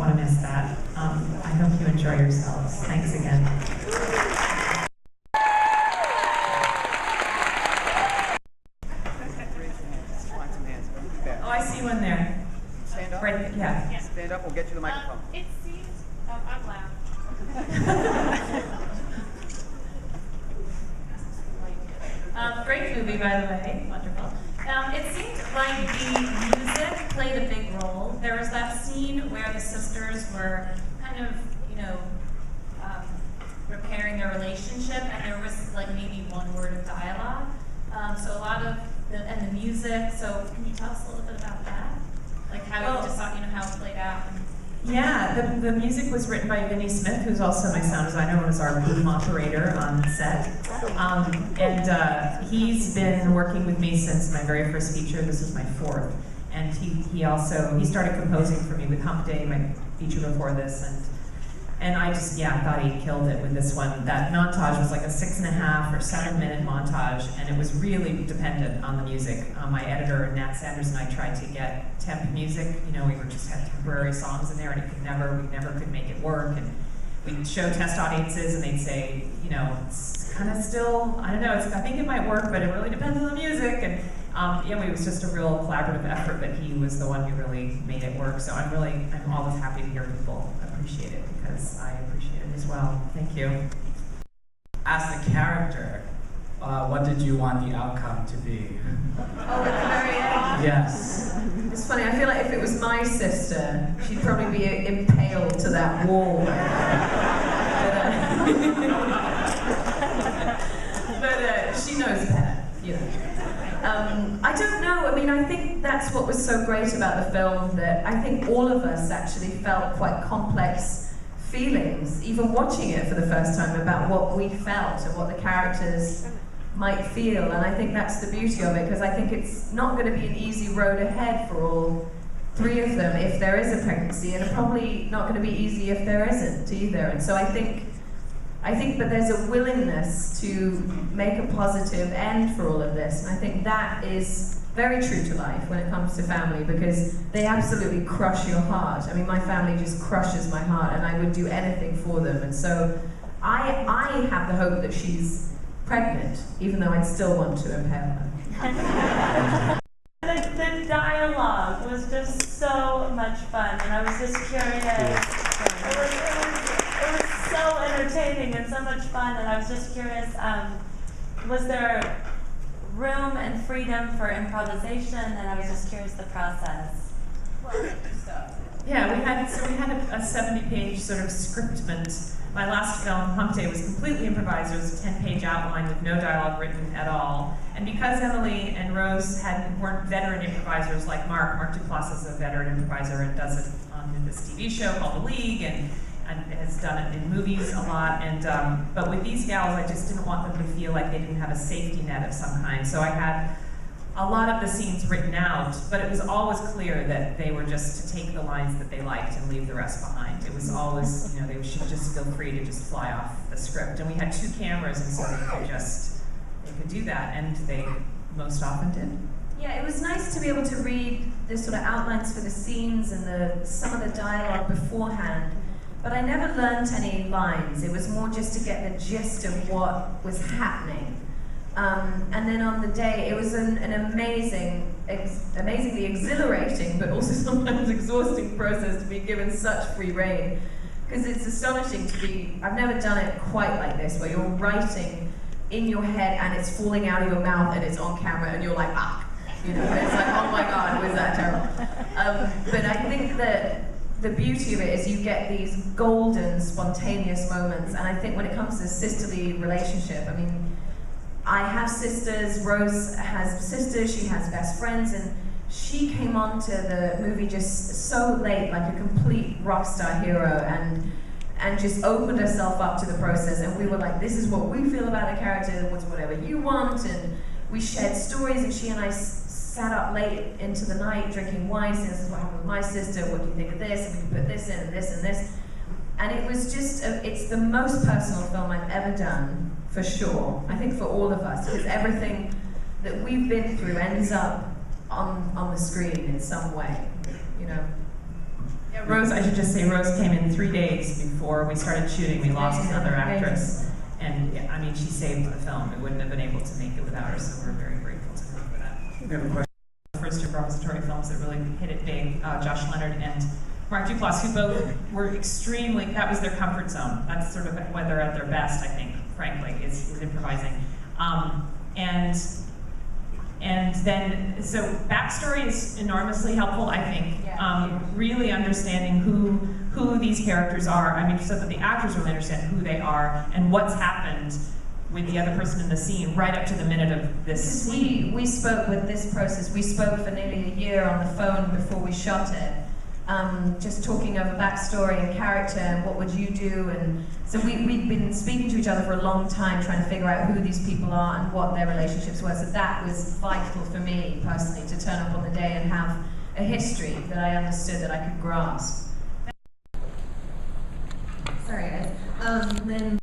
want to miss that. I hope you enjoy yourselves. Thanks again. Oh, I see one there. Stand up? Right, yeah. Stand up, we'll get you the microphone. It seems, I'm loud. Great movie, by the way, wonderful. It seemed like the music played a big role. There was that scene where the sisters were kind of, repairing their relationship, and there was like maybe one word of dialogue. So a lot of, and the music, so can you tell us a little bit about that? Like how you just thought, how it played out? Yeah, the music was written by Vinnie Smith, who's also my sound designer and was our boom operator on set. He's been working with me since my very first feature. This is my fourth. And he started composing for me with Hump Day, my feature before this, and I just, I thought he killed it with this one. That montage was like a 6.5 or 7 minute montage, and it was really dependent on the music. My editor, Nat Sanders, and I tried to get temp music. We just had temporary songs in there, and we never could make it work. And we'd show test audiences, and they'd say, it's kind of still, I don't know, I think it might work, but it really depends on the music. And it was just a real collaborative effort, but he was the one who really made it work. So I'm always happy to hear people appreciate it, because I appreciate it as well. Thank you. As the character, what did you want the outcome to be? Oh, at the very end? Yes. It's funny, I feel like if it was my sister, she'd probably be impaled to that wall. But she knows better, I don't know, I think that's what was so great about the film, that I think all of us actually felt quite complex feelings, even watching it for the first time, about what we felt and what the characters might feel, and I think that's the beauty of it, because I think it's not going to be an easy road ahead for all three of them if there is a pregnancy, and it's probably not going to be easy if there isn't either. And so I think that there's a willingness to make a positive end for all of this, and I think that is very true to life when it comes to family, because they absolutely crush your heart. My family just crushes my heart, and I would do anything for them. And so I have the hope that she's pregnant, even though I'd still want to impale her. The dialogue was just so much fun, and I was just curious. It was so entertaining and so much fun, and I was just curious, was there room and freedom for improvisation? And I was just curious the process. Yeah, we had a 70-page sort of scriptment. My last film, Hump Day, was completely improvised. It was a 10-page outline with no dialogue written at all. And because Emily and Rose weren't veteran improvisers like Mark Duplass is a veteran improviser and does it on this TV show called The League, and has done it in movies a lot. But with these gals, I just didn't want them to feel like they didn't have a safety net of some kind. So I had a lot of the scenes written out, but it was always clear that they were just to take the lines that they liked and leave the rest behind. It was always, they should just feel free to just fly off the script. And we had 2 cameras, and so they could do that, and they most often did. Yeah, it was nice to be able to read the sort of outlines for the scenes and some of the dialogue beforehand, but I never learnt any lines. It was more just to get the gist of what was happening. And then on the day, it was an amazingly exhilarating, but also sometimes exhausting process to be given such free rein. Because it's astonishing to be, I've never done it quite like this, where you're writing in your head and it's falling out of your mouth and it's on camera and you're like, it's like, oh my God, was that terrible? But I think that the beauty of it is you get these golden, spontaneous moments, and I think when it comes to sisterly relationship, I have sisters, Rose has sisters, she has best friends, and she came on to the movie just so late, like a complete rock star hero, and just opened herself up to the process, and we were like, this is what we feel about a character, what's whatever you want, and we shared stories, and she and I sat up late into the night drinking wine, saying, this is what happened with my sister, what do you think of this, and we can put this in, and this, and this. And it was just, it's the most personal film I've ever done, for sure. I think for all of us, because everything that we've been through ends up on the screen in some way, Yeah, Rose, I should just say, Rose came in 3 days before we started shooting. We lost another actress. And yeah, I mean, she saved the film. We wouldn't have been able to make it without her, so we're very grateful to her for that. We have a question. The first two improvisatory films that really hit it big, Josh Leonard and Mark Duplass, who both were extremely, that was their comfort zone. That's sort of when they're at their best, I think, frankly, is improvising. And then, so backstory is enormously helpful, I think. Really understanding who these characters are. I mean, so that the actors really understand who they are and what's happened with the other person in the scene right up to the minute of this scene. We spoke with this process, we spoke for nearly a year on the phone before we shot it. Just talking over backstory and character and what would you do, and so we've been speaking to each other for a long time trying to figure out who these people are and what their relationships were, so that was vital for me personally to turn up on the day and have a history that I understood, that I could grasp. Sorry guys. Lynn,